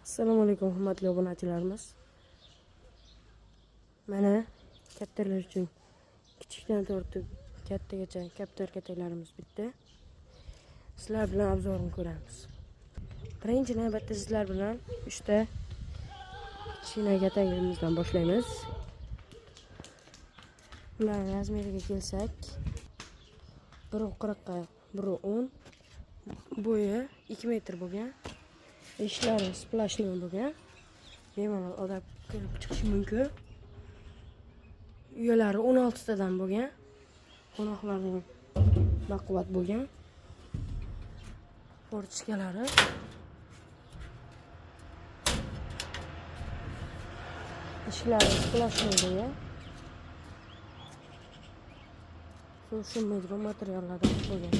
Assalomu alaykum hurmatli obunachilarimiz. Mana kattalar uchun kichikdan tortib kattagacha kaptar kataklarimiz bitta. Sizlar bilan obzorini ko'ramiz. Birinchi navbatda sizlar bilan 3 ta kichkina kataklarımizdan boshlaymiz. Bular razmeriga kelsak, biri 40 ga, biri 10, bo'yi 2 metr bo'lgan. Eshiklari splashli bo'lgan. Bemalol odam kirib chiqishi mumkin. Uyalari 16 tadan bo'lgan. Qo'noqlari baquvvat bo'lgan. Fortichkalari eshiklari splashli bo'lgan. So'shilmaydigan materiallardan bo'lgan.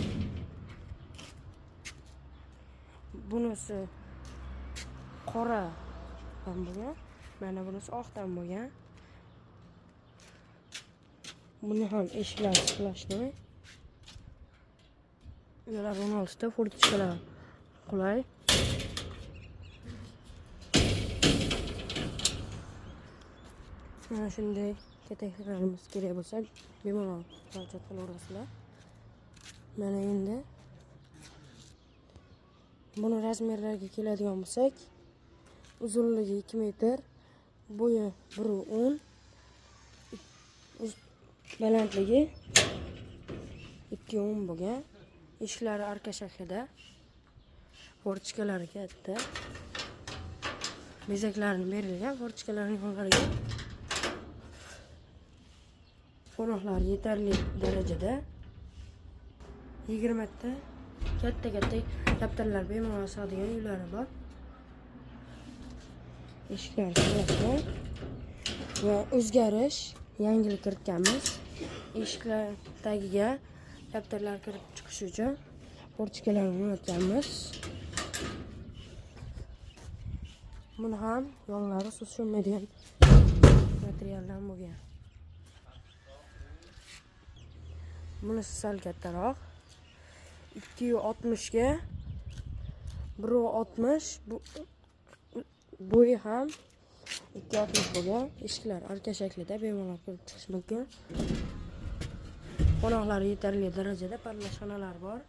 Bunisi qora ham bo'lgan. Mana bunisi oqdan bo'lgan. Buni ham eshiklari splashli. Ular 16 ta, fortichkalar qulay. Mana shunday kataklarimiz kerak bo'lsa, bemalol murojaat qilaverasizlar. Mana endi buni razmerlariga keladigan bo'lsak, uzunligi 2 metr, bo'yi 1.10, balandligi 2.10 bo'lgan. Eshiklari arka shaklida, fortichkalari katta. Bezaklarini berilgan, fortichkalarning yonlariga qo'noqlar yetarli darajada. 20 ta katta kaptarlar bemalol sig'adigan uylari bor. Eshiklar splashli va o'zgarish yangilik kiritganmiz. Eshiklar tagiga kaptarlar kirib chiqishi uchun fortichkalarni o'rnatganmiz. Buni ham yonlari suv tushmaydigan materialdan bo'lgan. Bunisi sal kattaroq. 2.60 ga 1.60, bo'yi ham 2.60 bo'lgan. Eshiklar arka shaklida bemalol kirib chiqish mumkin. Qo'noqlari yetarli darajada, parlash xonalari bor.